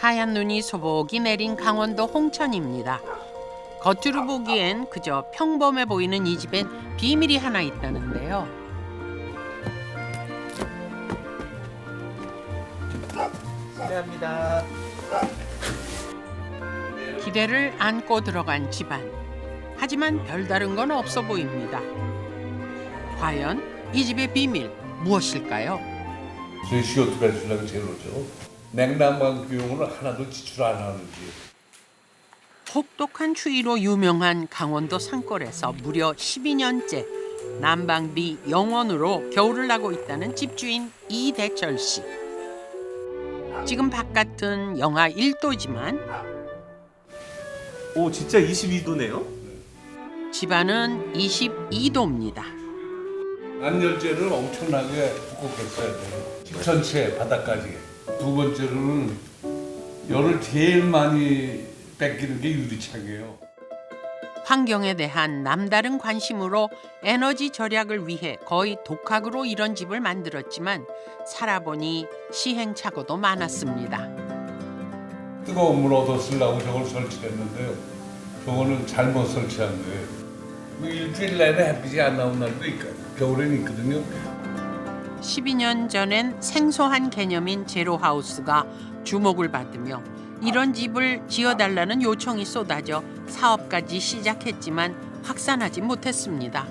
하얀 눈이 소복이 내린 강원도 홍천입니다. 겉으로 보기엔 그저 평범해 보이는 이 집엔 비밀이 하나 있다는데요. 실례합니다. 기대를 안고 들어간 집안. 하지만 별다른 건 없어 보입니다. 과연 이 집의 비밀 무엇일까요? 저희 CO2 배출량이 제로죠. 냉난방 비용을 하나도 지출 안 하는지. 혹독한 추위로 유명한 강원도 산골에서 무려 12년째 난방비 0원으로 겨울을 나고 있다는 집주인 이대철 씨. 지금 바깥은 영하 1도지만 오, 진짜 22도네요? 집안은 22도입니다. 난열재를 엄청나게 두껍겠어야 돼요. 집 전체 바닥까지. 두 번째로는 열을 제일 많이 뺏기는 게 유리창이에요. 환경에 대한 남다른 관심으로 에너지 절약을 위해 거의 독학으로 이런 집을 만들었지만 살아보니 시행착오도 많았습니다. 뜨거운 물 얻어 쓰려고 저걸 설치했는데요. 저거는 잘못 설치한 거예요. 일주일 내내 햇빛이 안 나온 날도 겨울에는 있거든요. 12년 전엔 생소한 개념인 제로하우스가 주목을 받으며 이런 집을 지어달라는 요청이 쏟아져 사업까지 시작했지만 확산하지 못했습니다.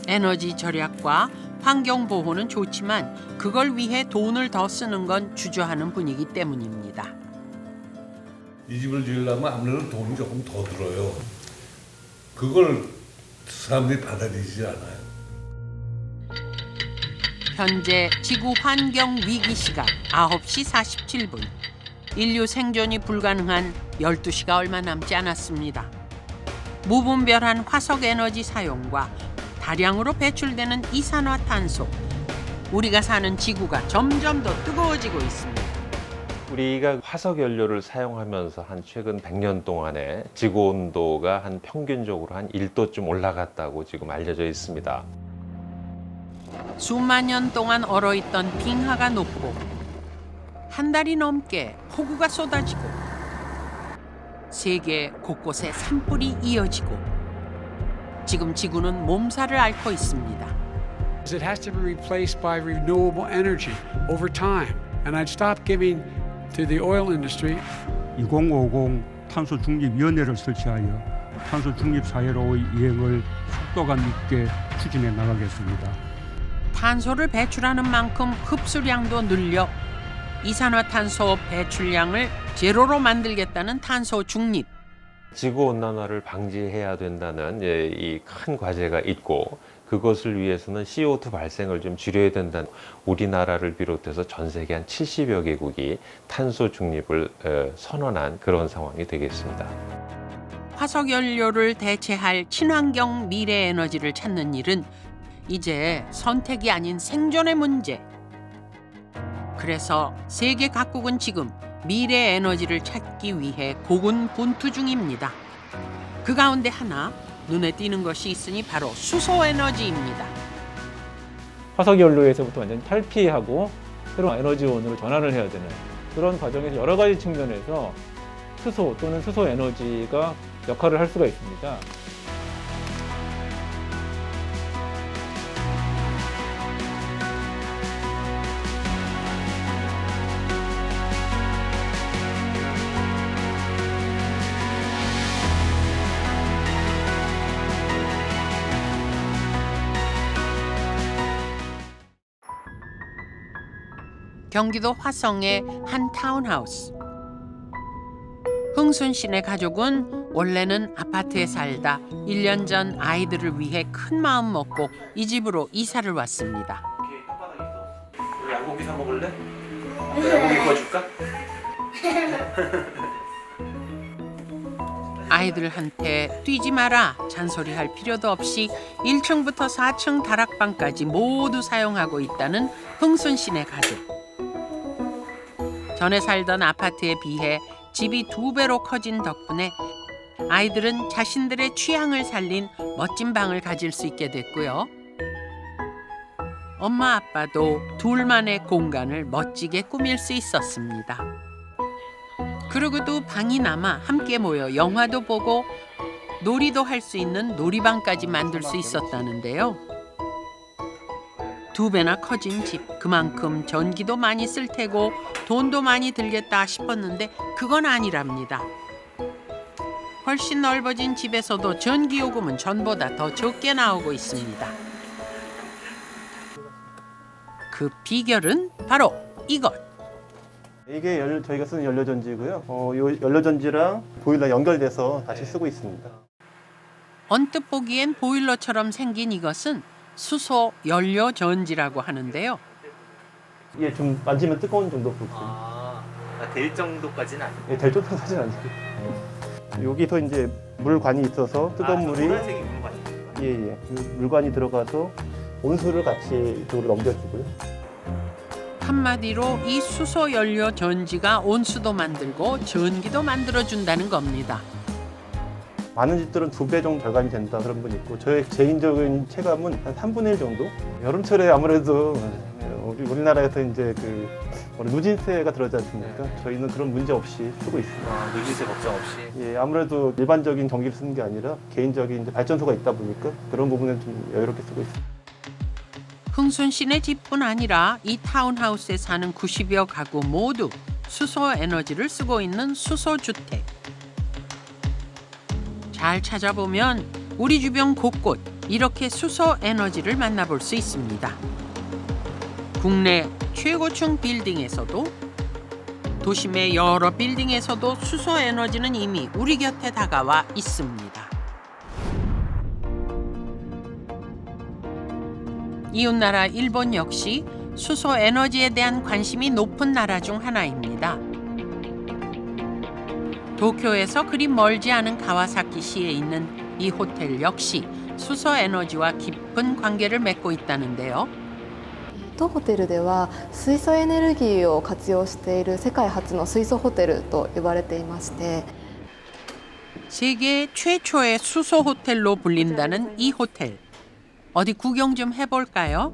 에너지 절약과 환경 보호는 좋지만 그걸 위해 돈을 더 쓰는 건 주저하는 분위기 때문입니다. 이 집을 지으려면 아무래도 돈이 조금 더 들어요. 그걸 사람들이 받아들이지 않아요. 현재 지구 환경 위기 시각 9시 47분. 인류 생존이 불가능한 12시가 얼마 남지 않았습니다. 무분별한 화석 에너지 사용과 다량으로 배출되는 이산화탄소. 우리가 사는 지구가 점점 더 뜨거워지고 있습니다. 우리가 화석 연료를 사용하면서 한 최근 100년 동안에 지구 온도가 한 평균적으로 한 1도쯤 올라갔다고 지금 알려져 있습니다. 수만 년 동안 얼어있던 빙하가 녹고 한 달이 넘게 폭우가 쏟아지고 세계 곳곳에 산불이 이어지고 지금 지구는 몸살을 앓고 있습니다. It has to be replaced by renewable energy over time. And I'd stop giving to the oil industry. 2050 탄소 중립위원회를 설치하여 탄소 중립 사회로의 이행을 속도감 있게 추진해 나가겠습니다. 탄소를 배출하는 만큼 흡수량도 늘려 이산화탄소 배출량을 제로로 만들겠다는 탄소 중립. 지구 온난화를 방지해야 된다는 이 큰 과제가 있고 그것을 위해서는 CO2 발생을 좀 줄여야 된다는 우리나라를 비롯해서 전 세계 한 70여 개국이 탄소 중립을 선언한 그런 상황이 되겠습니다. 화석 연료를 대체할 친환경 미래 에너지를 찾는 일은 이제 선택이 아닌 생존의 문제. 그래서 세계 각국은 지금 미래 에너지를 찾기 위해 고군분투 중입니다. 그 가운데 하나 눈에 띄는 것이 있으니 바로 수소 에너지입니다. 화석 연료에서부터 완전히 탈피하고 새로운 에너지원으로 전환을 해야 되는 그런 과정에서 여러 가지 측면에서 수소 또는 수소 에너지가 역할을 할 수가 있습니다. 경기도 화성의 한 타운하우스. 흥순 씨네 가족은 원래는 아파트에 살다 1년 전 아이들을 위해 큰 마음 먹고 이 집으로 이사를 왔습니다. 양고기 사 먹을래? 양고기 구워줄까? 아이들한테 뛰지 마라 잔소리할 필요도 없이 1층부터 4층 다락방까지 모두 사용하고 있다는 흥순 씨네 가족. 전에 살던 아파트에 비해 집이 2배로 커진 덕분에 아이들은 자신들의 취향을 살린 멋진 방을 가질 수 있게 됐고요. 엄마 아빠도 둘만의 공간을 멋지게 꾸밀 수 있었습니다. 그러고도 방이 남아 함께 모여 영화도 보고 놀이도 할 수 있는 놀이방까지 만들 수 있었다는데요. 2배나 커진 집, 그만큼 전기도 많이 쓸 테고 돈도 많이 들겠다 싶었는데 그건 아니랍니다. 훨씬 넓어진 집에서도 전기요금은 전보다 더 적게 나오고 있습니다. 그 비결은 바로 이것. 이게 저희가 쓰는 연료전지고요. 이 연료전지랑 보일러 연결돼서 다시 쓰고 있습니다. 언뜻 보기엔 보일러처럼 생긴 이것은 수소 연료 전지라고 하는데요. 이게 좀 만지면 뜨거운 정도 불고. 될 정도까지는 아니고. 될 정도는 사실 아니고. 여기서 이제 물관이 있어서 뜨거운 물이 노란색이 물관이에요. 예. 그 물관이 들어가서 온수를 같이 이쪽으로 넘겨주고요. 한마디로 이 수소 연료 전지가 온수도 만들고 전기도 만들어준다는 겁니다. 많은 집들은 2배 정도 절감이 된다 그런 분 있고 저의 개인적인 체감은 한 3분의 1 정도? 여름철에 아무래도 우리나라에서 이제 그 누진세가 들어가지 않습니까? 저희는 그런 문제 없이 쓰고 있습니다. 누진세 걱정 없이. 예, 아무래도 일반적인 전기를 쓰는 게 아니라 개인적인 이제 발전소가 있다 보니까 그런 부분은 좀 여유롭게 쓰고 있습니다. 흥순 씨네 집뿐 아니라 이 타운하우스에 사는 90여 가구 모두 수소 에너지를 쓰고 있는 수소주택. 잘 찾아보면 우리 주변 곳곳 이렇게 수소 에너지를 만나볼 수 있습니다. 국내 최고층 빌딩에서도 도심의 여러 빌딩에서도 수소 에너지는 이미 우리 곁에 다가와 있습니다. 이웃나라 일본 역시 수소 에너지에 대한 관심이 높은 나라 중 하나입니다. 도쿄에서 그리 멀지 않은 가와사키시에 있는 이 호텔 역시 수소 에너지와 깊은 관계를 맺고 있다는데요. 当ホテルでは水素エネルギーを活用している世界初の水素ホテルと呼ばれていまして 세계 최초의 수소 호텔로 불린다는 이 호텔. 어디 구경 좀 해볼까요?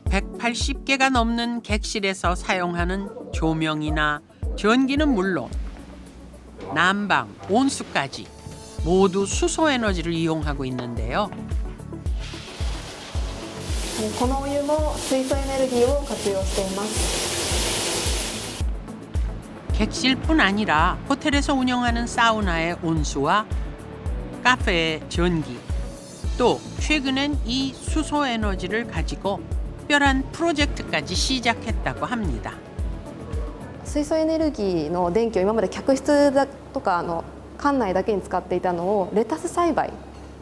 180개가 넘는 객실에서 사용하는 조명이나 전기는 물론 난방, 온수까지 모두 수소 에너지를 이용하고 있는데요. このお湯も水素エネルギーを活用しています 객실뿐 아니라 호텔에서 운영하는 사우나의 온수와 카페의 전기, 또 최근엔 이 수소 에너지를 가지고 특별한 프로젝트까지 시작했다고 합니다. 水素エネルギーの電気を今まで客室だとか館内だけに使っていたのをレタス栽培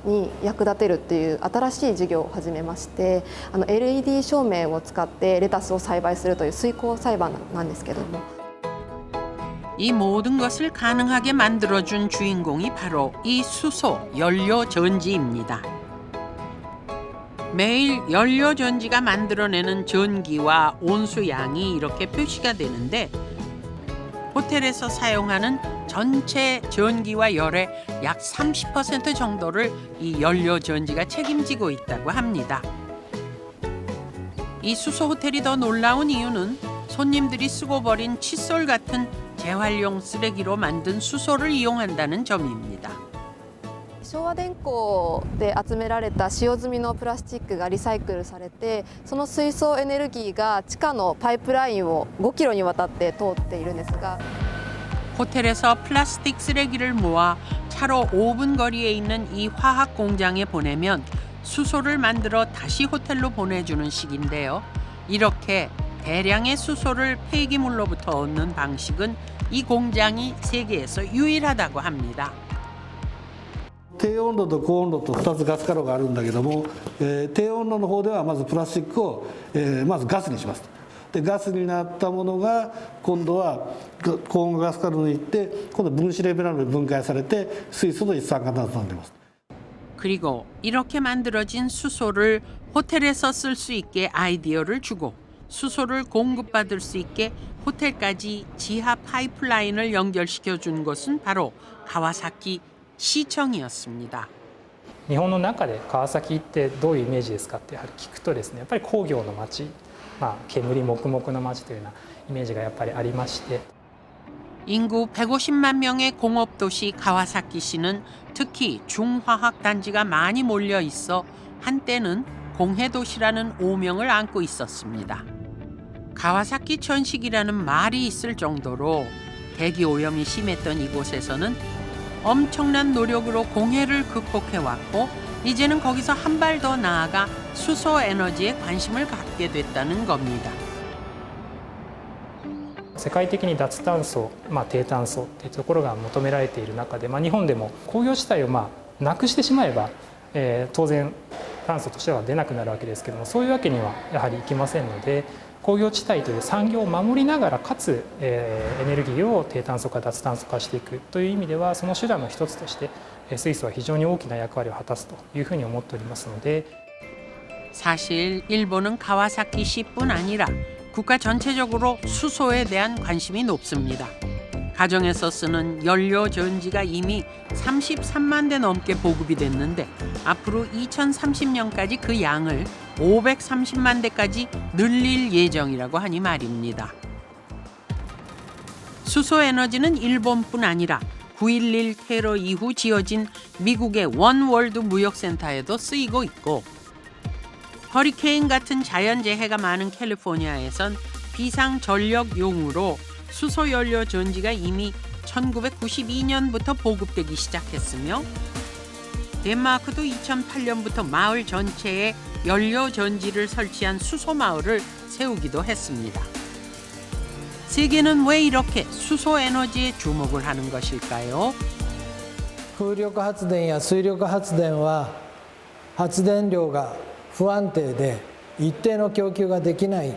に役立てるっていう新しい事業を始めまして LED 照明を使ってレタスを栽培するという水耕栽培なんですけども 이 모든 것을 가능하게 만들어준 주인공이 바로 이 수소 연료 전지입니다. 매일 연료 전지가 만들어내는 전기와 온수 양이 이렇게 표시가 되는데 호텔에서 사용하는 전체 전기와 열의 약 30% 정도를 이 연료 전지가 책임지고 있다고 합니다. 이 수소 호텔이 더 놀라운 이유는 손님들이 쓰고 버린 칫솔 같은 재활용 쓰레기로 만든 수소를 이용한다는 점입니다. 昭和電工で集められた使用済みのプラスチックがリサイクルされてその水素エネルギーが地下のパイプラインを5キロにわたって通っているんですが 호텔에서 플라스틱 쓰레기를 모아 차로 5분 거리에 있는 이 화학 공장에 보내면 수소를 만들어 다시 호텔로 보내주는 식인데요. 이렇게 대량의 수소를 폐기물로부터 얻는 방식은 이 공장이 세계에서 유일하다고 합니다. 低温炉と高温炉と2つガス炉があるんだけども、低温炉の方ではまずプラスチックを、まずガスにします。でガスになったものが今度は高温ガス炉に行って今度分子レベルに分解されて水素と一酸化炭素になります。 그리고 이렇게 만들어진 수소를 호텔에서 쓸 수 있게 아이디어를 주고 수소를 공급받을 수 있게 호텔까지 지하 파이프라인을 연결시켜 준 것은 바로 가와사키 시청이었습니다. 日本の中で川崎ってどういうイメージですかってやはり聞くとですね、やっぱり工業の街、煙黙々の街というようなイメージがやっぱりありまして。 인구 150만 명의 공업도시 가와사키시는 특히 중화학 단지가 많이 몰려 있어 한때는 공해도시라는 오명을 안고 있었습니다. 가와사키 천식이라는 말이 있을 정도로 대기 오염이 심했던 이곳에서는 엄청난 노력으로 공해를 극복해왔고 이제는 거기서 한 발 더 나아가 수소 에너지에 관심을 갖게 됐다는 겁니다. 世界的に脱炭素、低炭素というところが求められている中で、日本でも工業地帯をなくしてしまえば、当然炭素としては出なくなるわけですけども、そういうわけにはやはりいきませんので、工業地帯という産業を守りながらかつ、エネルギーを低炭素化脱炭素化していくという意味ではその手段の一つとして水素は非常に大きな役割を果たすというふうに思っておりますので。 사실 일본은 가와사키시뿐 아니라 국가 전체적으로 수소에 대한 관심이 높습니다. 가정에서 쓰는 연료 전지가 이미 33만 대 넘게 보급이 됐는데 앞으로 2030년까지 그 양을 530만 대까지 늘릴 예정이라고 하니 말입니다. 수소 에너지는 일본뿐 아니라 9.11 테러 이후 지어진 미국의 원월드 무역센터에도 쓰이고 있고 허리케인 같은 자연재해가 많은 캘리포니아에선 비상전력용으로 수소연료 전지가 이미 1992년부터 보급되기 시작했으며 덴마크도 2008년부터 마을 전체에 연료 전지를 설치한 수소 마을을 세우기도 했습니다. 세계는 왜 이렇게 수소 에너지에 주목을 하는 것일까요? 風力発電や水力発電は発電量が不安定で一定の供給ができない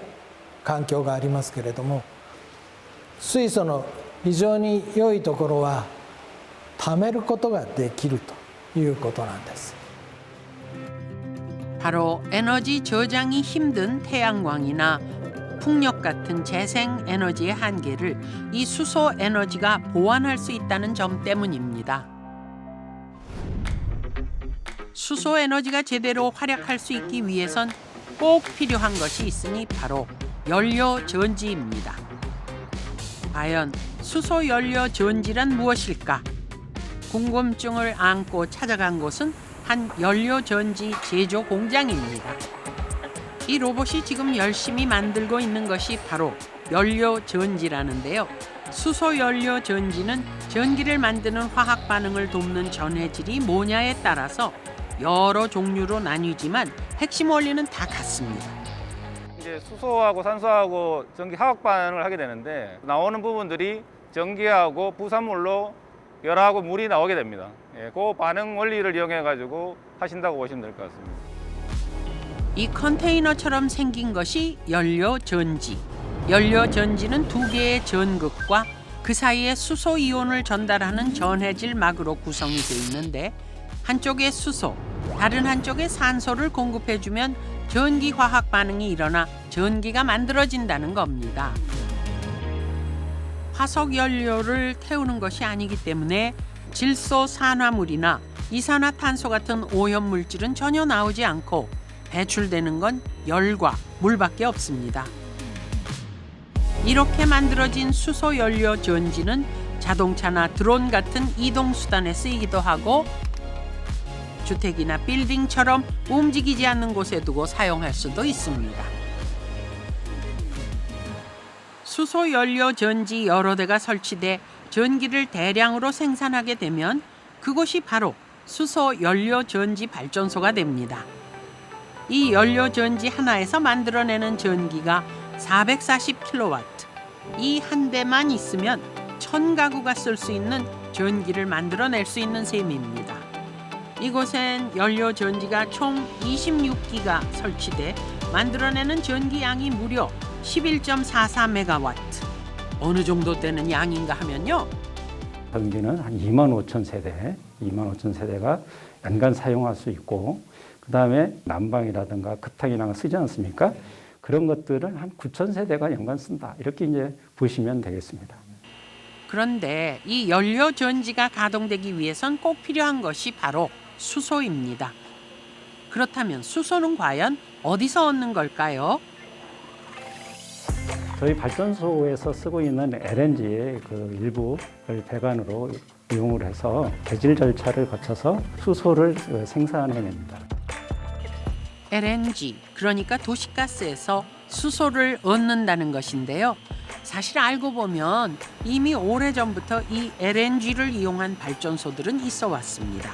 環境がありますけれども、水素の非常に良いところは貯めることができるということなんです。 바로 에너지 저장이 힘든 태양광이나 풍력 같은 재생 에너지의 한계를 이 수소 에너지가 보완할 수 있다는 점 때문입니다. 수소 에너지가 제대로 활약할 수 있기 위해선 꼭 필요한 것이 있으니 바로 연료 전지입니다. 과연 수소 연료 전지란 무엇일까? 궁금증을 안고 찾아간 곳은 한 연료 전지 제조 공장입니다. 이 로봇이 지금 열심히 만들고 있는 것이 바로 연료 전지라는데요. 수소 연료 전지는 전기를 만드는 화학 반응을 돕는 전해질이 뭐냐에 따라서 여러 종류로 나뉘지만 핵심 원리는 다 같습니다. 이제 수소하고 산소하고 전기 화학 반응을 하게 되는데 나오는 부분들이 전기하고 부산물로 열하고 물이 나오게 됩니다. 그 반응 원리를 이용해 가지고 하신다고 보시면 될 것 같습니다. 이 컨테이너처럼 생긴 것이 연료 전지. 연료 전지는 두 개의 전극과 그 사이에 수소 이온을 전달하는 전해질 막으로 구성이 돼 있는데 한쪽에 수소, 다른 한쪽에 산소를 공급해주면 전기 화학 반응이 일어나 전기가 만들어진다는 겁니다. 화석 연료를 태우는 것이 아니기 때문에 질소 산화물이나 이산화탄소 같은 오염 물질은 전혀 나오지 않고 배출되는 건 열과 물밖에 없습니다. 이렇게 만들어진 수소 연료 전지는 자동차나 드론 같은 이동 수단에 쓰이기도 하고 주택이나 빌딩처럼 움직이지 않는 곳에 두고 사용할 수도 있습니다. 수소 연료 전지 여러 대가 설치돼 전기를 대량으로 생산하게 되면 그곳이 바로 수소 연료 전지 발전소가 됩니다. 이 연료 전지 하나에서 만들어내는 전기가 440kW. 이 한 대만 있으면 1000가구가 쓸 수 있는 전기를 만들어낼 수 있는 셈입니다. 이곳엔 연료 전지가 총 26기가 설치돼 만들어내는 전기 양이 무려 11.44메가와트. 어느 정도 되는 양인가 하면요. 전기는 한 25,000세대, 25,000세대가 연간 사용할 수 있고 그다음에 난방이라든가 급탕이나 쓰지 않습니까? 그런 것들은 한 9,000세대가 연간 쓴다. 이렇게 이제 보시면 되겠습니다. 그런데 이 연료 전지가 가동되기 위해선 꼭 필요한 것이 바로 수소입니다. 그렇다면 수소는 과연 어디서 얻는 걸까요? 저희 발전소에서 쓰고 있는 LNG의 그 일부를 배관으로 이용을 해서 배질 절차를 거쳐서 수소를 생산해냅니다. LNG, 그러니까 도시가스에서 수소를 얻는다는 것인데요. 사실 알고 보면 이미 오래전부터 이 LNG를 이용한 발전소들은 있어 왔습니다.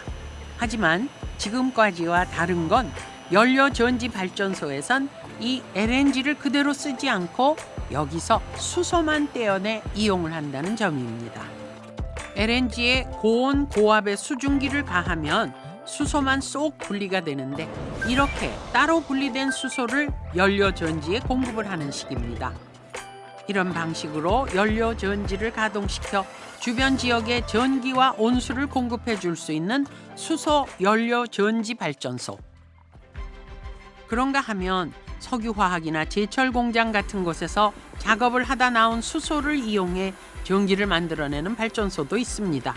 하지만 지금까지와 다른 건 연료전지 발전소에선 이 LNG를 그대로 쓰지 않고 여기서 수소만 떼어내 이용을 한다는 점입니다. LNG에 고온 고압의 수증기를 가하면 수소만 쏙 분리가 되는데 이렇게 따로 분리된 수소를 연료전지에 공급을 하는 식입니다. 이런 방식으로 연료전지를 가동시켜 주변 지역에 전기와 온수를 공급해 줄 수 있는 수소 연료전지 발전소. 그런가 하면 석유화학이나 제철 공장 같은 곳에서 작업을 하다 나온 수소를 이용해 전기를 만들어내는 발전소도 있습니다.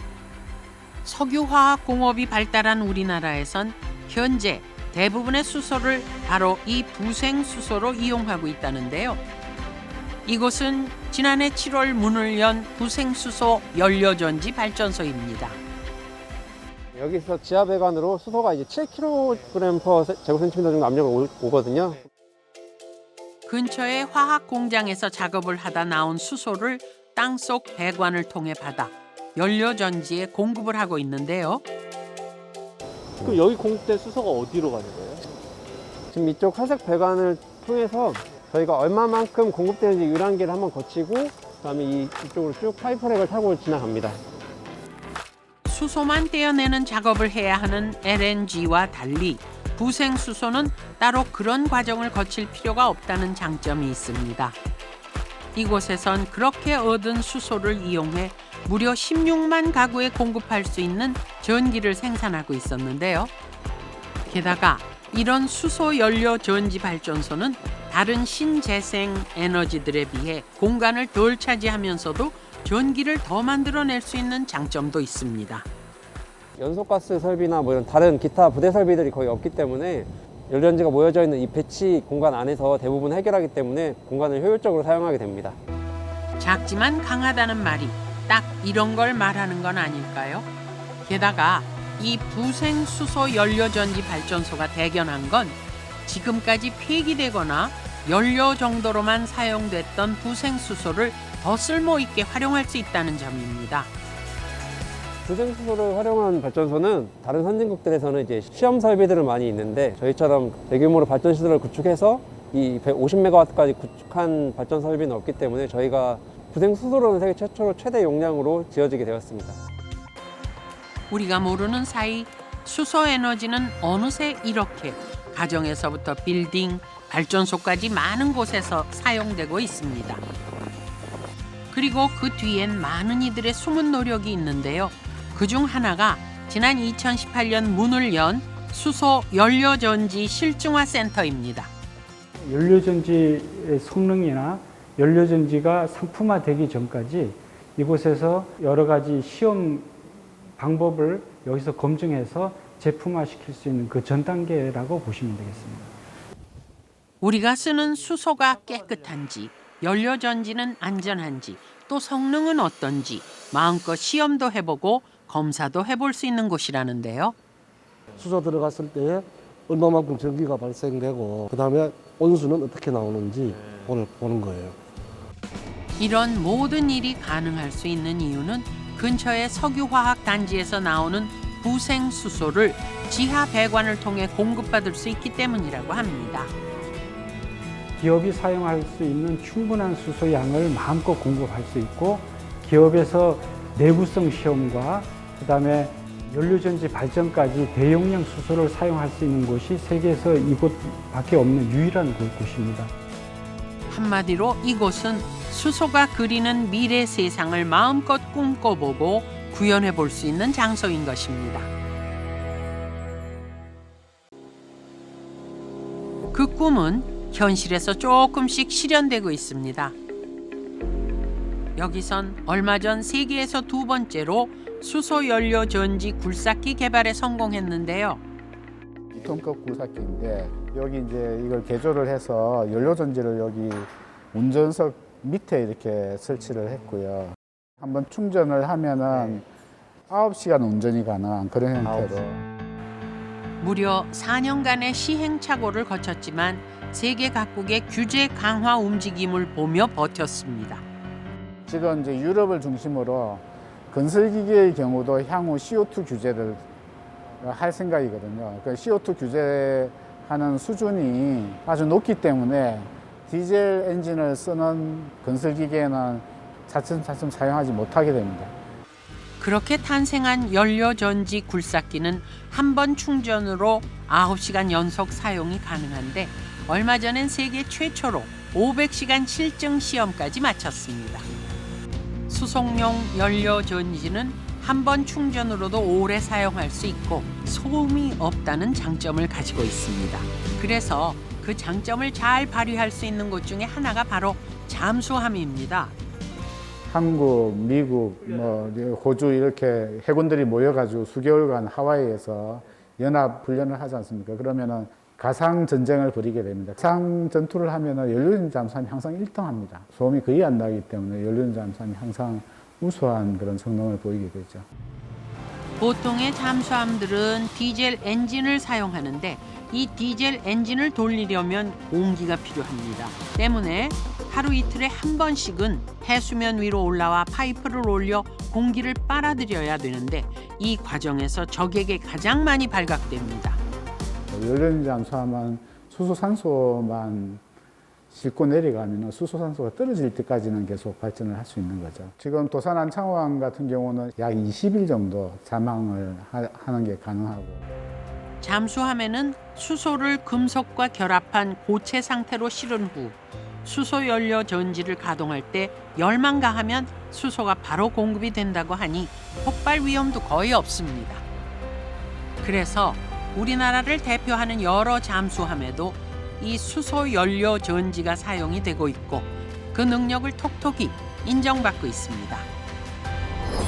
석유화학 공업이 발달한 우리나라에선 현재 대부분의 수소를 바로 이 부생수소로 이용하고 있다는데요. 이곳은 지난해 7월 문을 연 부생수소 연료전지 발전소입니다. 여기서 지하 배관으로 수소가 이제 7kg/제곱센티미터 정도 압력을 오거든요. 근처의 화학 공장에서 작업을 하다 나온 수소를 땅속 배관을 통해 받아 연료전지에 공급을 하고 있는데요. 그럼 여기 공급된 수소가 어디로 가는 거예요? 지금 이쪽 회색 배관을 통해서 저희가 얼마만큼 공급되는지 유랑기를 한번 거치고 그다음에 이쪽으로 쭉 파이프랙을 타고 지나갑니다. 수소만 떼어내는 작업을 해야 하는 LNG와 달리 부생수소는 따로 그런 과정을 거칠 필요가 없다는 장점이 있습니다. 이곳에선 그렇게 얻은 수소를 이용해 무려 16만 가구에 공급할 수 있는 전기를 생산하고 있었는데요. 게다가 이런 수소 연료 전지 발전소는 다른 신재생 에너지들에 비해 공간을 덜 차지하면서도 전기를 더 만들어낼 수 있는 장점도 있습니다. 연소가스 설비나 뭐 이런 다른 기타 부대 설비들이 거의 없기 때문에 연료전지가 모여져 있는 이 배치 공간 안에서 대부분 해결하기 때문에 공간을 효율적으로 사용하게 됩니다. 작지만 강하다는 말이 딱 이런 걸 말하는 건 아닐까요? 게다가 이 부생수소 연료전지 발전소가 대견한 건 지금까지 폐기되거나 연료 정도로만 사용됐던 부생수소를 더 쓸모있게 활용할 수 있다는 점입니다. 부생수소를 활용한 발전소는 다른 선진국들에서는 이제 시험 설비들은 많이 있는데 저희처럼 대규모로 발전 시설을 구축해서 이 150메가와트까지 구축한 발전 설비는 없기 때문에 저희가 부생수소로는 세계 최초로 최대 용량으로 지어지게 되었습니다. 우리가 모르는 사이 수소 에너지는 어느새 이렇게 가정에서부터 빌딩, 발전소까지 많은 곳에서 사용되고 있습니다. 그리고 그 뒤엔 많은 이들의 숨은 노력이 있는데요. 그중 하나가 지난 2018년 문을 연 수소 연료전지 실증화 센터입니다. 연료전지의 성능이나 연료전지가 상품화되기 전까지 이곳에서 여러 가지 시험 방법을 여기서 검증해서 제품화시킬 수 있는 그 전 단계라고 보시면 되겠습니다. 우리가 쓰는 수소가 깨끗한지, 연료전지는 안전한지, 또 성능은 어떤지 마음껏 시험도 해보고 검사도 해볼 수 있는 곳이라는데요. 수소 들어갔을 때 얼마만큼 전기가 발생되고 그다음에 온수는 어떻게 나오는지 오늘 보는 거예요. 이런 모든 일이 가능할 수 있는 이유는 근처의 석유화학 단지에서 나오는 부생수소를 지하 배관을 통해 공급받을 수 있기 때문이라고 합니다. 기업이 사용할 수 있는 충분한 수소 양을 마음껏 공급할 수 있고 기업에서 내구성 시험과 그다음에 연료전지 발전까지 대용량 수소를 사용할 수 있는 곳이 세계에서 이곳밖에 없는 유일한 곳입니다. 한마디로 이곳은 수소가 그리는 미래 세상을 마음껏 꿈꿔보고 구현해 볼 수 있는 장소인 것입니다. 그 꿈은 현실에서 조금씩 실현되고 있습니다. 여기선 얼마 전 세계에서 두 번째로 수소 연료 전지 굴삭기 개발에 성공했는데요. 2톤급 굴삭기인데 여기 이제 이걸 개조를 해서 연료 전지를 여기 운전석 밑에 이렇게 설치를 했고요. 한번 충전을 하면은 9시간 운전이 가능한 그런 형태로. 무려 4년간의 시행착오를 거쳤지만 세계 각국의 규제 강화 움직임을 보며 버텼습니다. 지금 이제 유럽을 중심으로 건설기계의 경우도 향후 CO2 규제를 할 생각이거든요. 그 CO2 규제하는 수준이 아주 높기 때문에 디젤 엔진을 쓰는 건설기계는 차츰차츰 사용하지 못하게 됩니다. 그렇게 탄생한 연료전지 굴삭기는 한 번 충전으로 9시간 연속 사용이 가능한데 얼마 전엔 세계 최초로 500시간 실증 시험까지 마쳤습니다. 수송용 연료전지는 한 번 충전으로도 오래 사용할 수 있고 소음이 없다는 장점을 가지고 있습니다. 그래서 그 장점을 잘 발휘할 수 있는 곳 중에 하나가 바로 잠수함입니다. 한국, 미국, 호주 이렇게 해군들이 모여가지고 수개월간 하와이에서 연합 훈련을 하지 않습니까? 그러면은 가상 전쟁을 벌이게 됩니다. 가상 전투를 하면은 연료전 잠수함이 항상 1등합니다. 소음이 거의 안 나기 때문에 연료전 잠수함이 항상 우수한 그런 성능을 보이게 되죠. 보통의 잠수함들은 디젤 엔진을 사용하는데 이 디젤 엔진을 돌리려면 공기가 필요합니다. 때문에 하루 이틀에 한 번씩은 해수면 위로 올라와 파이프를 올려 공기를 빨아들여야 되는데 이 과정에서 적에게 가장 많이 발각됩니다. 연료전 잠수함은 수소산소만 싣고 내려가면 수소산소가 떨어질 때까지는 계속 발전을 할 수 있는 거죠. 지금 도산 안창호항 같은 경우는 약 20일 정도 잠항을 하는 게 가능하고. 잠수함에는 수소를 금속과 결합한 고체 상태로 실은 후 수소 연료 전지를 가동할 때 열만 가하면 수소가 바로 공급이 된다고 하니 폭발 위험도 거의 없습니다. 그래서 우리나라를 대표하는 여러 잠수함에도 이 수소 연료 전지가 사용이 되고 있고 그 능력을 톡톡히 인정받고 있습니다.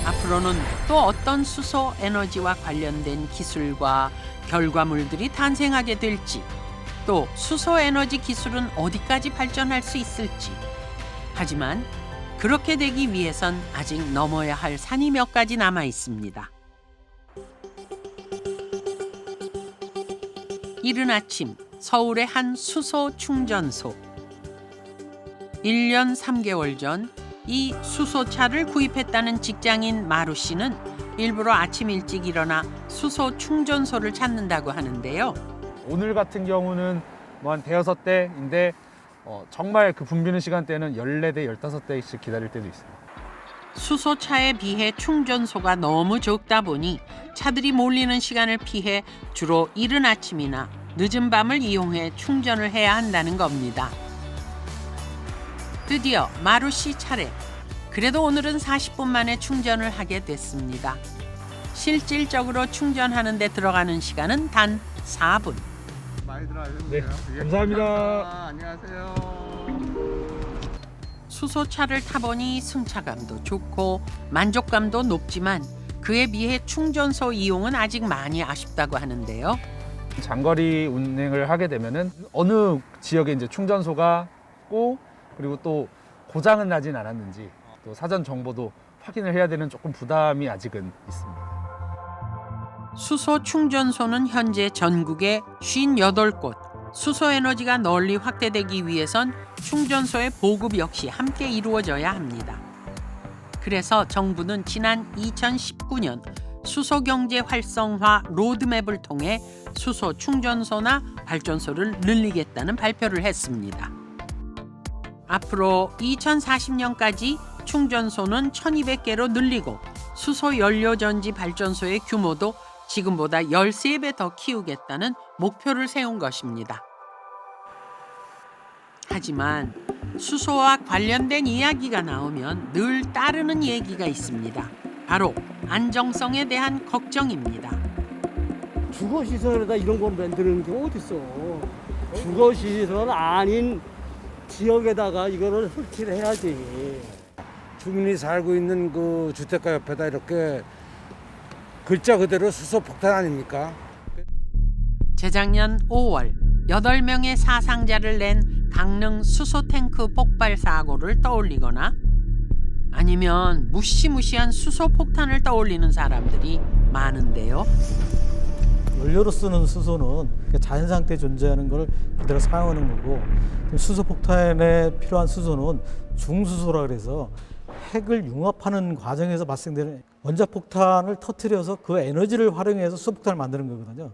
앞으로는 또 어떤 수소 에너지와 관련된 기술과 결과물들이 탄생하게 될지, 또 수소 에너지 기술은 어디까지 발전할 수 있을지. 하지만 그렇게 되기 위해선 아직 넘어야 할 산이 몇 가지 남아 있습니다. 이른 아침 서울의 한 수소 충전소. 1년 3개월 전 이 수소차를 구입했다는 직장인 마루 씨는 일부러 아침 일찍 일어나 수소 충전소를 찾는다고 하는데요. 오늘 같은 경우는 뭐 한 대여섯 대인데 정말 그 붐비는 시간대는 14대, 15대씩 기다릴 때도 있어요. 수소차에 비해 충전소가 너무 적다 보니 차들이 몰리는 시간을 피해 주로 이른 아침이나 늦은 밤을 이용해 충전을 해야 한다는 겁니다. 드디어 마루 씨 차례. 그래도 오늘은 40분 만에 충전을 하게 됐습니다. 실질적으로 충전하는 데 들어가는 시간은 단 4분. 많이 들어가셨네요. 네, 감사합니다. 안녕하세요. 수소차를 타보니 승차감도 좋고 만족감도 높지만 그에 비해 충전소 이용은 아직 많이 아쉽다고 하는데요. 장거리 운행을 하게 되면은 어느 지역에 이제 충전소가 있고 그리고 또 고장은 나진 않았는지 또 사전 정보도 확인을 해야 되는 조금 부담이 아직은 있습니다. 수소 충전소는 현재 전국에 58곳. 수소 에너지가 널리 확대되기 위해선 충전소의 보급 역시 함께 이루어져야 합니다. 그래서 정부는 지난 2019년 수소경제 활성화 로드맵을 통해 수소 충전소나 발전소를 늘리겠다는 발표를 했습니다. 앞으로 2040년까지 충전소는 1200개로 늘리고 수소 연료전지 발전소의 규모도 지금보다 13배 더 키우겠다는 목표를 세운 것입니다. 하지만 수소와 관련된 이야기가 나오면 늘 따르는 얘기가 있습니다. 바로 안정성에 대한 걱정입니다. 주거시설에다 이런 걸 만드는 게 어딨어. 주거시설 아닌 지역에다가 이거를 설치를 해야지. 주민이 살고 있는 그 주택가 옆에다 이렇게 글자 그대로 수소 폭탄 아닙니까? 재작년 5월 8명의 사상자를 낸 강릉 수소탱크 폭발 사고를 떠올리거나 아니면 무시무시한 수소폭탄을 떠올리는 사람들이 많은데요. 연료로 쓰는 수소는 자연 상태에 존재하는 걸 그대로 사용하는 거고, 수소폭탄에 필요한 수소는 중수소라 그래서 핵을 융합하는 과정에서 발생되는 원자폭탄을 터뜨려서 그 에너지를 활용해서 수소폭탄을 만드는 거거든요.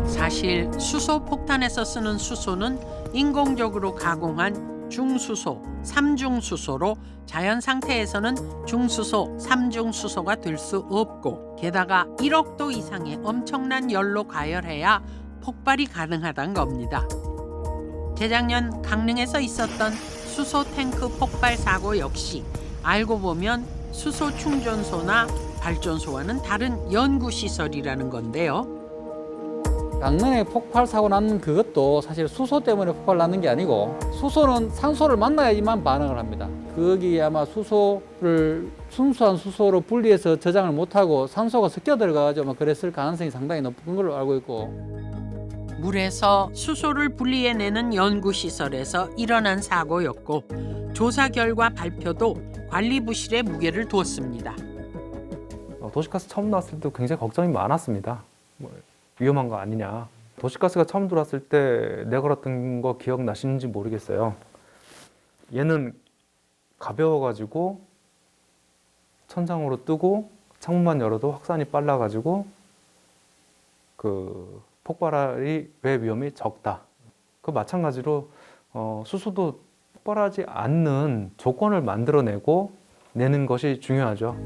사실 수소폭탄에서 쓰는 수소는 인공적으로 가공한 중수소, 삼중수소로 자연 상태에서는 중수소, 삼중수소가 될 수 없고 게다가 1억 도 이상의 엄청난 열로 가열해야 폭발이 가능하다는 겁니다. 재작년 강릉에서 있었던 수소 탱크 폭발 사고 역시 알고 보면 수소 충전소나 발전소와는 다른 연구시설이라는 건데요. 강릉에 폭발 사고 난 그것도 사실 수소 때문에 폭발 났는 게 아니고 수소는 산소를 만나야지만 반응을 합니다. 거기에 아마 수소를 순수한 수소로 분리해서 저장을 못하고 산소가 섞여 들어가가지고 그랬을 가능성이 상당히 높은 걸로 알고 있고, 물에서 수소를 분리해내는 연구시설에서 일어난 사고였고 조사 결과 발표도 관리부실에 무게를 두었습니다. 도시가스 처음 나왔을 때 굉장히 걱정이 많았습니다. 위험한 거 아니냐. 도시가스가 처음 들어왔을 때 내걸었던 거 기억나시는지 모르겠어요. 얘는 가벼워가지고 천장으로 뜨고 창문만 열어도 확산이 빨라가지고 그 폭발이 왜 위험이 적다. 그 마찬가지로 수소도 폭발하지 않는 조건을 만들어내고 내는 것이 중요하죠.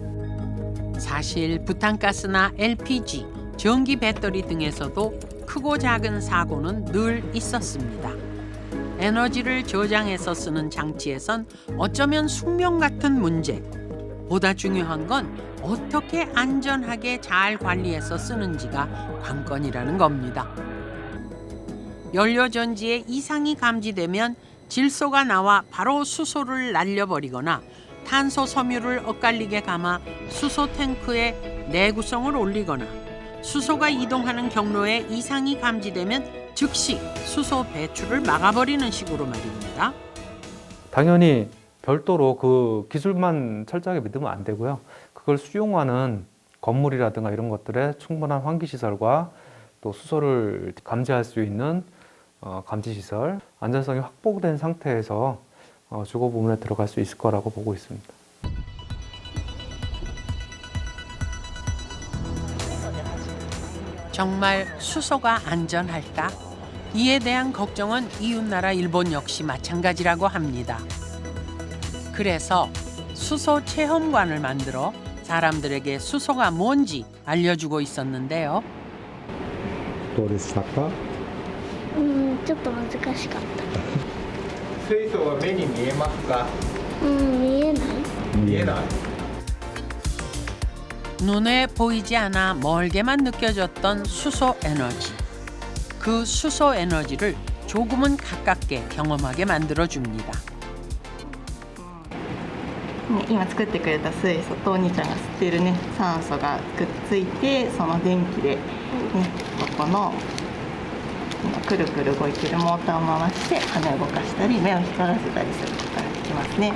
사실 부탄가스나 LPG, 전기 배터리 등에서도 크고 작은 사고는 늘 있었습니다. 에너지를 저장해서 쓰는 장치에선 어쩌면 숙명 같은 문제. 보다 중요한 건 어떻게 안전하게 잘 관리해서 쓰는지가 관건이라는 겁니다. 연료전지에 이상이 감지되면 질소가 나와 바로 수소를 날려버리거나 탄소 섬유를 엇갈리게 감아 수소 탱크에 내구성을 올리거나 수소가 이동하는 경로에 이상이 감지되면 즉시 수소 배출을 막아버리는 식으로 말입니다. 당연히 별도로 그 기술만 철저하게 믿으면 안 되고요. 그걸 수용하는 건물이라든가 이런 것들에 충분한 환기시설과 또 수소를 감지할 수 있는 감지시설, 안전성이 확보된 상태에서 주거 부문에 들어갈 수 있을 거라고 보고 있습니다. 정말 수소가 안전할까? 이에 대한 걱정은 이웃나라 일본 역시 마찬가지라고 합니다. 그래서 수소 체험관을 만들어 사람들에게 수소가 뭔지 알려주고 있었는데요. どうでしたか? ちょっと難しかった。水素は目に見えますか? 見えない。見えない. 눈에 보이지 않아 멀게만 느껴졌던 수소 에너지. 그 수소 에너지를 조금은 가깝게 경험하게 만들어줍니다. 今作ってくれた水素とお兄ちゃんが吸ってるね酸素がくっついてその電気で、ね、ここのくるくる動いてるモーターを回して羽を動かしたり目を光らせたりすることができますね。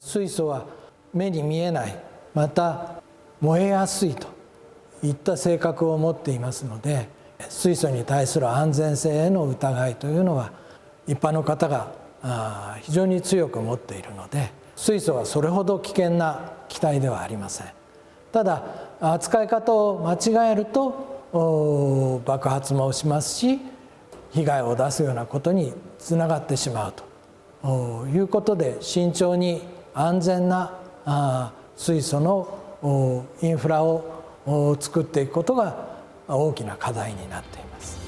水素は目に見えない、また燃えやすいといった性格を持っていますので、水素に対する安全性への疑いというのは一般の方が非常に強く持っているので、水素はそれほど危険な気体ではありません。ただ扱い方を間違えると爆発もしますし、被害を出すようなことにつながってしまうということで、慎重に安全な水素のインフラを作っていくことが大きな課題になっています。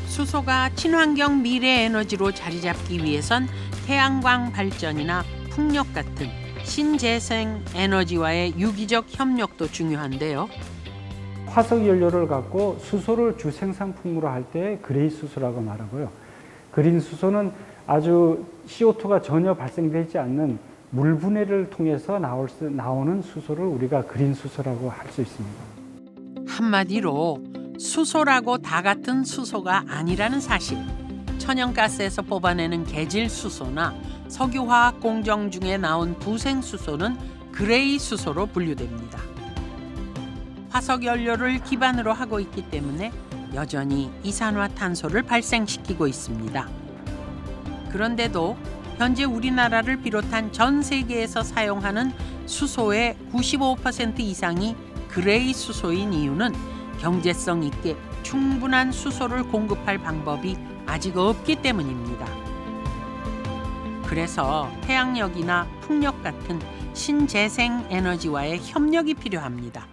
수소가 친환경 미래 에너지로 자리 잡기 위해선 태양광 발전이나 풍력 같은 신재생 에너지와의 유기적 협력도 중요한데요. 화석 연료를 갖고 수소를 주 생산품으로 할 때 그레이 수소라고 말하고요. 그린 수소는 아주 CO2가 전혀 발생되지 않는 물 분해를 통해서 나오는 수소를 우리가 그린 수소라고 할 수 있습니다. 한마디로 수소라고 다 같은 수소가 아니라는 사실. 천연가스에서 뽑아내는 계질 수소나 석유화학 공정 중에 나온 부생 수소는 그레이 수소로 분류됩니다. 화석 연료를 기반으로 하고 있기 때문에 여전히 이산화탄소를 발생시키고 있습니다. 그런데도 현재 우리나라를 비롯한 전 세계에서 사용하는 수소의 95% 이상이 그레이 수소인 이유는 경제성 있게 충분한 수소를 공급할 방법이 아직 없기 때문입니다. 그래서 태양력이나 풍력 같은 신재생 에너지와의 협력이 필요합니다.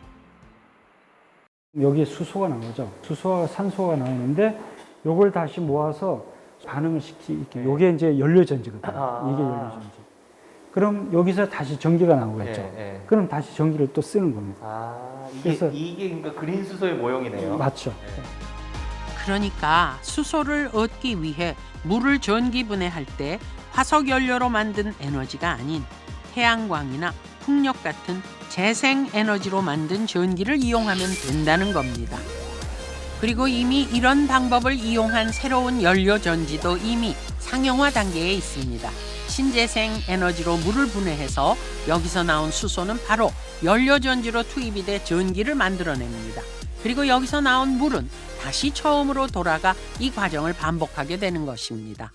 여기에 수소가 나오죠. 수소와 산소가 나오는데 요걸 다시 모아서 반응을 시키게. 요게 이제 연료전지거든요. 이게 연료전지. 그럼 여기서 다시 전기가 나오겠죠. 그럼 다시 전기를 또 쓰는 겁니다. 이게 그러니까 그린 수소의 모형이네요. 맞죠. 그러니까 수소를 얻기 위해 물을 전기 분해할 때 화석 연료로 만든 에너지가 아닌 태양광이나 풍력 같은 재생 에너지로 만든 전기를 이용하면 된다는 겁니다. 그리고 이미 이런 방법을 이용한 새로운 연료 전지도 이미 상용화 단계에 있습니다. 신재생 에너지로 물을 분해해서 여기서 나온 수소는 바로 연료 전지로 투입이 돼 전기를 만들어냅니다. 그리고 여기서 나온 물은 다시 처음으로 돌아가 이 과정을 반복하게 되는 것입니다.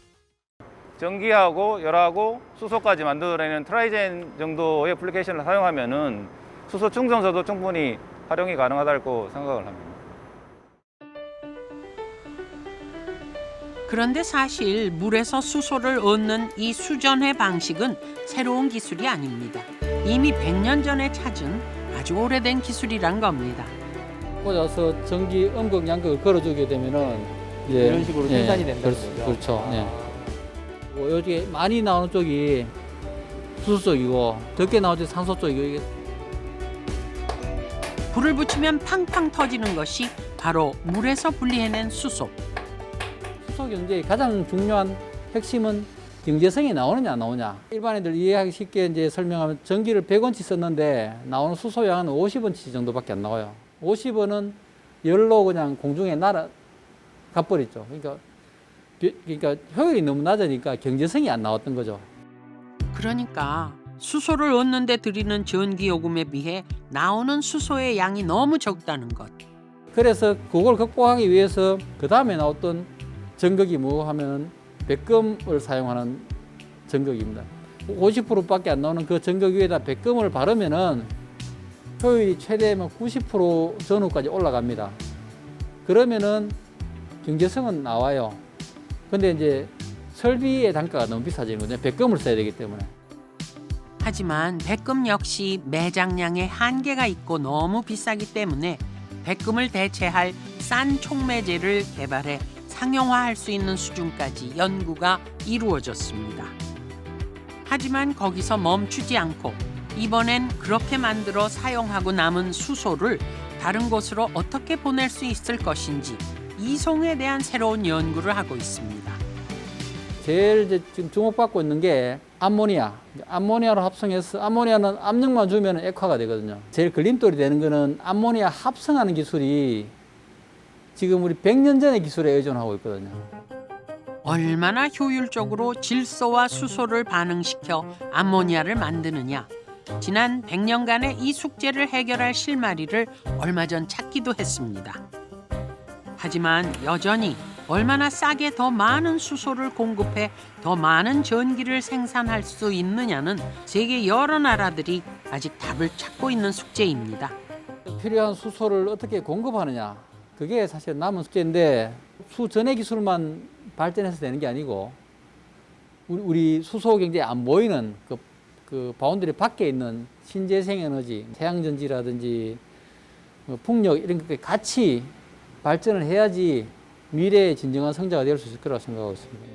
전기하고 열하고 수소까지 만들어내는 트라이젠 정도의 애플리케이션을 사용하면은 수소 충전소도 충분히 활용이 가능하다고 생각을 합니다. 그런데 사실 물에서 수소를 얻는 이 수전해 방식은 새로운 기술이 아닙니다. 이미 100년 전에 찾은 아주 오래된 기술이란 겁니다. 꽂아서 전기 음극 양극을 걸어주게 되면은 이제 이런 식으로 생산이 된다는 거죠. 그렇죠. 여기 많이 나오는 쪽이 수소 쪽이고 적게 나오는 쪽이 산소 쪽이고 이게 불을 붙이면 팡팡 터지는 것이 바로 물에서 분리해낸 수소. 수소 경제의 가장 중요한 핵심은 경제성이 나오느냐 안 나오냐. 일반인들 이해하기 쉽게 이제 설명하면 전기를 100원치 썼는데 나오는 수소 양은 50원치 정도밖에 안 나와요. 50원은 열로 그냥 공중에 날아가버렸죠. 그러니까 효율이 너무 낮으니까 경제성이 안 나왔던 거죠. 그러니까 수소를 얻는 데 들이는 전기요금에 비해 나오는 수소의 양이 너무 적다는 것. 그래서 그걸 극복하기 위해서 그 다음에 나왔던 전극이 뭐 하면 백금을 사용하는 전극입니다. 50%밖에 안 나오는 그 전극 위에다 백금을 바르면은 효율이 최대면 90% 전후까지 올라갑니다. 그러면은 경제성은 나와요. 근데 이제 설비의 단가가 너무 비싸지는 거죠. 백금을 써야 되기 때문에. 하지만 백금 역시 매장량에 한계가 있고 너무 비싸기 때문에 백금을 대체할 싼 촉매제를 개발해 상용화할 수 있는 수준까지 연구가 이루어졌습니다. 하지만 거기서 멈추지 않고 이번엔 그렇게 만들어 사용하고 남은 수소를 다른 곳으로 어떻게 보낼 수 있을 것인지 이송에 대한 새로운 연구를 하고 있습니다. 제일 이제 지금 주목받고 있는 게 암모니아. 암모니아로 합성해서 암모니아는 압력만 주면 액화가 되거든요. 제일 걸림돌이 되는 거는 암모니아 합성하는 기술이 지금 우리 100년 전의 기술에 의존하고 있거든요. 얼마나 효율적으로 질소와 수소를 반응시켜 암모니아를 만드느냐. 지난 100년간의 이 숙제를 해결할 실마리를 얼마 전 찾기도 했습니다. 하지만 여전히 얼마나 싸게 더 많은 수소를 공급해 더 많은 전기를 생산할 수 있느냐는 세계 여러 나라들이 아직 답을 찾고 있는 숙제입니다. 필요한 수소를 어떻게 공급하느냐. 그게 사실 남은 숙제인데 수전해 기술만 발전해서 되는 게 아니고 우리 수소 경제에 안 보이는 그 바운더리 밖에 있는 신재생 에너지, 태양전지라든지 풍력 이런 것들 같이 발전을 해야지 미래의 진정한 성자가 될 수 있을 거라고 생각하고 있습니다.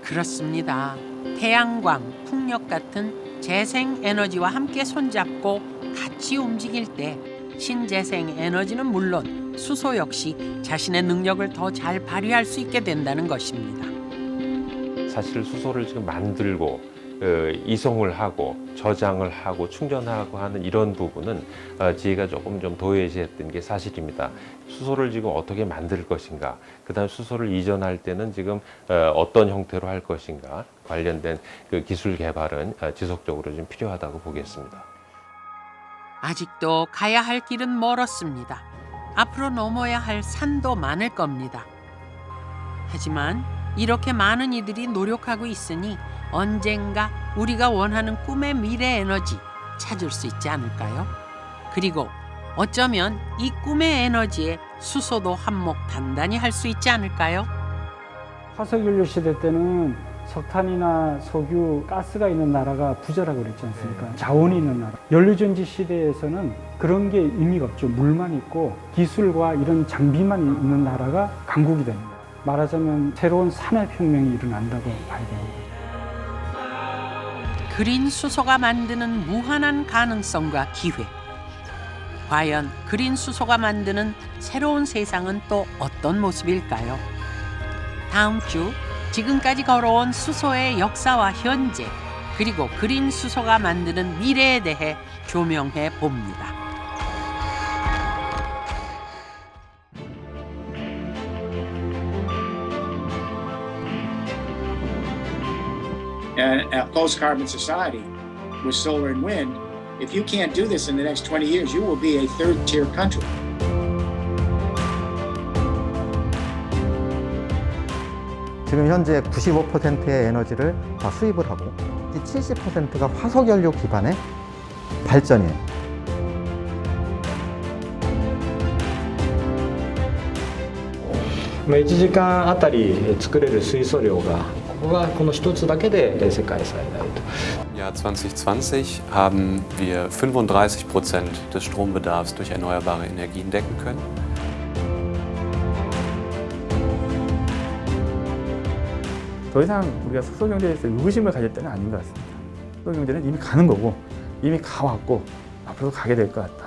그렇습니다. 태양광, 풍력 같은 재생 에너지와 함께 손잡고 같이 움직일 때 신재생 에너지는 물론 수소 역시 자신의 능력을 더 잘 발휘할 수 있게 된다는 것입니다. 사실 수소를 지금 만들고 이송을 하고 저장을 하고 충전하고 하는 이런 부분은 지혜가 조금 좀 도외시했던 게 사실입니다. 수소를 지금 어떻게 만들 것인가, 그다음 수소를 이전할 때는 지금 어떤 형태로 할 것인가 관련된 그 기술 개발은 지속적으로 좀 필요하다고 보겠습니다. 아직도 가야 할 길은 멀었습니다. 앞으로 넘어야 할 산도 많을 겁니다. 하지만 이렇게 많은 이들이 노력하고 있으니 언젠가 우리가 원하는 꿈의 미래 에너지 찾을 수 있지 않을까요? 그리고 어쩌면 이 꿈의 에너지에 수소도 한몫 단단히 할 수 있지 않을까요? 화석연료 시대 때는 석탄이나 석유, 가스가 있는 나라가 부자라고 그랬지 않습니까? 자원이 있는 나라. 연료전지 시대에서는 그런 게 의미가 없죠. 물만 있고 기술과 이런 장비만 있는 나라가 강국이 됩니다. 말하자면 새로운 산업혁명이 일어난다고 봐야 됩니다. 그린 수소가 만드는 무한한 가능성과 기회. 과연 그린 수소가 만드는 새로운 세상은 또 어떤 모습일까요? 다음 주 지금까지 걸어온 수소의 역사와 현재, 그리고 그린 수소가 만드는 미래에 대해 조명해 봅니다. And a post-carbon society with solar and wind, if you can't do this in the next 20 years, you will be a third-tier country. 지금 현재 95%의 에너지를 다 수입을 하고 70%가 화석연료 기반의 발전이에요. 1時間あたり作れる水素量がここがこの一つだけで世界最大と。Im Jahr 2020 haben wir 35% des Strombedarfs durch erneuerbare Energien decken können. 더 이상 우리가 수소 경제에 대해서 의구심을 가질 때는 아닌 것 같습니다. 수소 경제는 이미 가는 거고 이미 가왔고 앞으로 가게 될 것 같다.